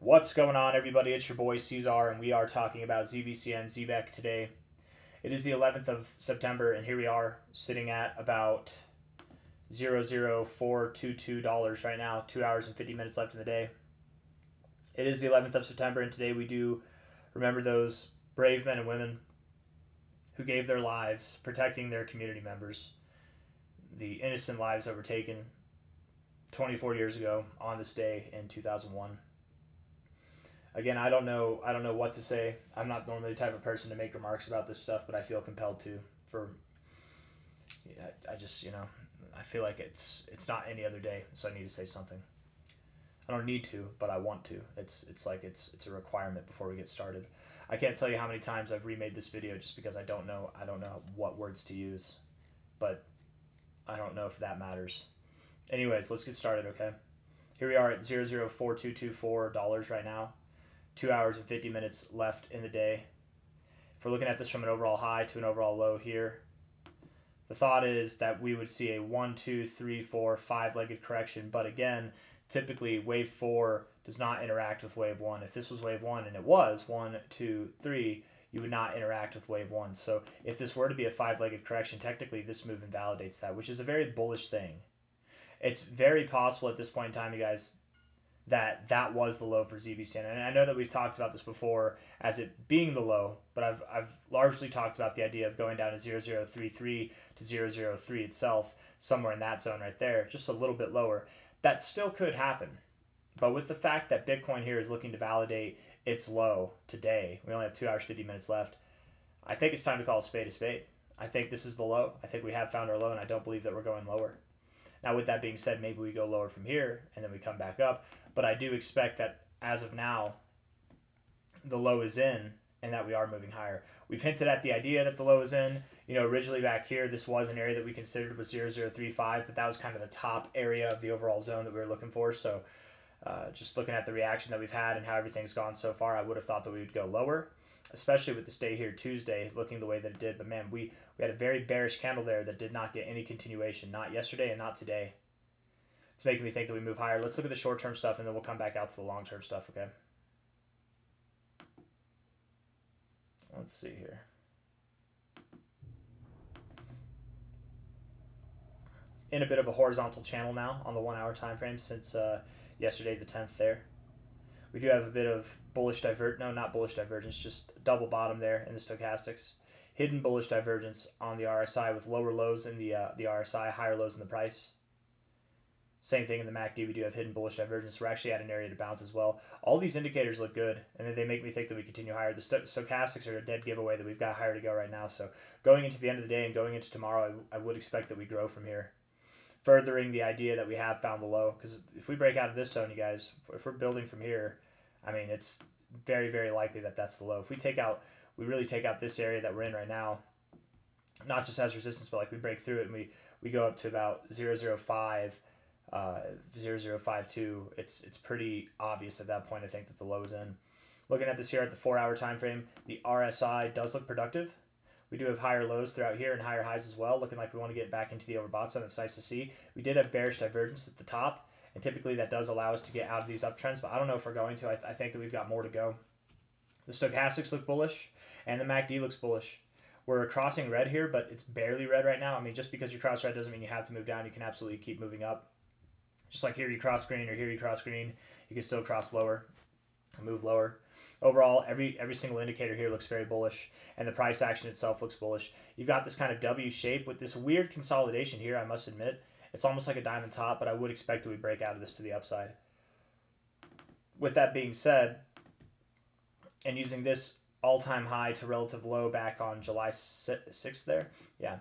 What's going on, everybody? It's your boy C-Zar, and we are talking about ZBCN Zebec today. It is the 11th of September, and here we are sitting at about $0.00422 right now, 2 hours and 50 minutes left in the day. It is the 11th of September, and today we do remember those brave men and women who gave their lives protecting their community members, the innocent lives that were taken 24 years ago on this day in 2001. Again, I don't know what to say. I'm not normally the type of person to make remarks about this stuff, but I feel compelled to. I just I feel like it's not any other day, so I need to say something. I don't need to, but I want to. It's like it's a requirement before we get started. I can't tell you how many times I've remade this video just because I don't know what words to use, but I don't know if that matters. Anyways, let's get started, okay? Here we are at $0.04224 right now. 2 hours and 50 minutes left in the day. If we're looking at this from an overall high to an overall low here, the thought is that we would see a 1, 2, 3, 4, 5-legged correction. But again, typically wave 4 does not interact with wave 1. If this was wave 1 and it was 1, 2, 3, you would not interact with wave 1. So if this were to be a 5-legged correction, technically this move invalidates that, which is a very bullish thing. It's very possible at this point in time, you guys, that was the low for ZBCN. And I know that we've talked about this before as it being the low, but I've largely talked about the idea of going down to 0033 to 003 itself, somewhere in that zone right there, just a little bit lower. That still could happen. But with the fact that Bitcoin here is looking to validate its low today, we only have 2 hours, 50 minutes left, I think it's time to call a spade a spade. I think this is the low. I think we have found our low, and I don't believe that we're going lower. Now, with that being said, maybe we go lower from here and then we come back up. But I do expect that as of now, the low is in and that we are moving higher. We've hinted at the idea that the low is in. Originally back here, this was an area that we considered was 0035, but that was kind of the top area of the overall zone that we were looking for. So just looking at the reaction that we've had and how everything's gone so far, I would have thought that we would go lower, especially with the stay here Tuesday looking the way that it did. But man, we had a very bearish candle there that did not get any continuation, not yesterday and not today. It's making me think that we move higher. Let's look at the short-term stuff, and then we'll come back out to the long-term stuff, okay? Let's see here. In a bit of a horizontal channel now on the 1 hour time frame since yesterday, the 10th there. We do have a bit of bullish not bullish divergence, just double bottom there in the stochastics. Hidden bullish divergence on the RSI with lower lows in the RSI, higher lows in the price. Same thing in the MACD, we do have hidden bullish divergence. We're actually at an area to bounce as well. All these indicators look good, and then they make me think that we continue higher. The stochastics are a dead giveaway that we've got higher to go right now. So going into the end of the day and going into tomorrow, I would expect that we grow from here, furthering the idea that we have found the low. Because if we break out of this zone, you guys, if we're building from here, I mean, it's very, very likely that that's the low. If we really take out this area that we're in right now, not just as resistance, but like we break through it and we go up to about 005, 0052, it's pretty obvious at that point, I think, that the low is in. Looking at this here at the 4 hour time frame, the RSI does look productive. We do have higher lows throughout here and higher highs as well, looking like we want to get back into the overbought zone. That's nice to see. We did have bearish divergence at the top, and typically that does allow us to get out of these uptrends, but I don't know if we're going to. I think that we've got more to go. The stochastics look bullish, and the MACD looks bullish. We're crossing red here, but it's barely red right now. I mean, just because you cross red doesn't mean you have to move down. You can absolutely keep moving up. Just like here you cross green or here you cross green, you can still cross lower and move lower. Overall, every single indicator here looks very bullish, and the price action itself looks bullish. You've got this kind of W shape with this weird consolidation here, I must admit. It's almost like a diamond top, but I would expect that we break out of this to the upside. With that being said, and using this all-time high to relative low back on July 6th there, yeah.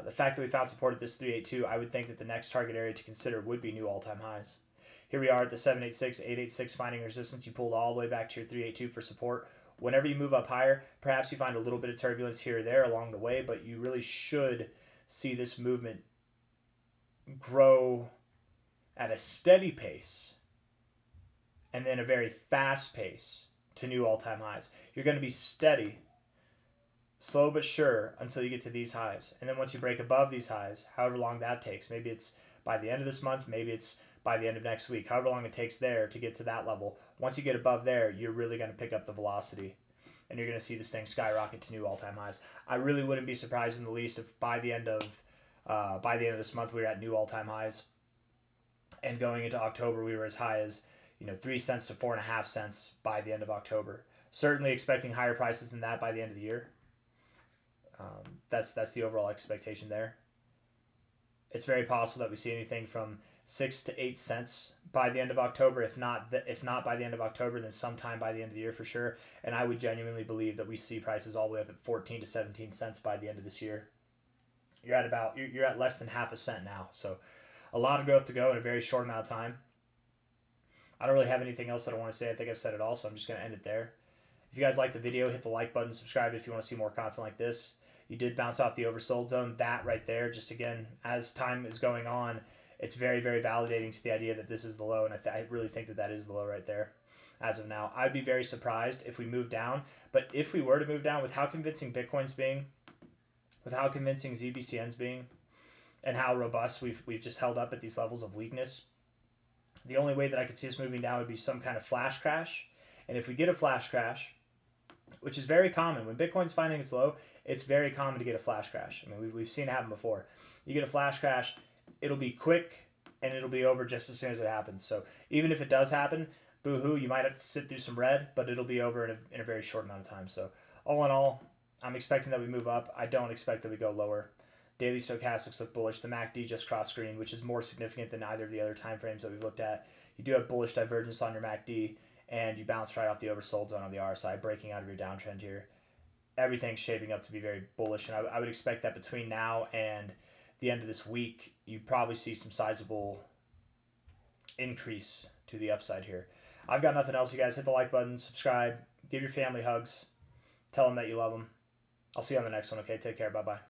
The fact that we found support at this 382, I would think that the next target area to consider would be new all-time highs. Here we are at the 786, 886 finding resistance. You pulled all the way back to your 382 for support. Whenever you move up higher, perhaps you find a little bit of turbulence here or there along the way, but you really should see this movement grow at a steady pace and then a very fast pace to new all-time highs. You're going to be steady, slow but sure, until you get to these highs. And then once you break above these highs, however long that takes, maybe it's by the end of this month, maybe it's by the end of next week, however long it takes there to get to that level. Once you get above there, you're really going to pick up the velocity, and you're going to see this thing skyrocket to new all-time highs. I really wouldn't be surprised in the least if by the end of this month we were at new all-time highs, and going into October we were as high as 3 cents to 4.5 cents by the end of October. Certainly expecting higher prices than that by the end of the year. That's the overall expectation there. It's very possible that we see anything from 6 to 8 cents by the end of October. If not by the end of October, then sometime by the end of the year for sure. And I would genuinely believe that we see prices all the way up at 14 to 17 cents by the end of this year. You're at less than half a cent now. So a lot of growth to go in a very short amount of time. I don't really have anything else that I want to say. I think I've said it all, so I'm just going to end it there. If you guys like the video, hit the like button, subscribe if you want to see more content like this. You did bounce off the oversold zone. That right there, just again, as time is going on, it's very, very validating to the idea that this is the low, and I really think that is the low right there as of now. I'd be very surprised if we move down, but if we were to move down, with how convincing Bitcoin's being, with how convincing ZBCN's being, and how robust we've just held up at these levels of weakness, the only way that I could see us moving down would be some kind of flash crash. And if we get a flash crash, which is very common, when Bitcoin's finding its low, it's very common to get a flash crash. I mean, we've seen it happen before. You get a flash crash, it'll be quick, and it'll be over just as soon as it happens. So even if it does happen, boo-hoo, you might have to sit through some red, but it'll be over in a very short amount of time. So all in all, I'm expecting that we move up. I don't expect that we go lower. Daily stochastics look bullish. The MACD just crossed green, which is more significant than either of the other time frames that we've looked at. You do have bullish divergence on your MACD, and you bounce right off the oversold zone on the RSI, breaking out of your downtrend here. Everything's shaping up to be very bullish, and I would expect that between now and the end of this week, you probably see some sizable increase to the upside here. I've got nothing else. You guys hit the like button, subscribe, give your family hugs, tell them that you love them. I'll see you on the next one, okay? Take care. Bye-bye.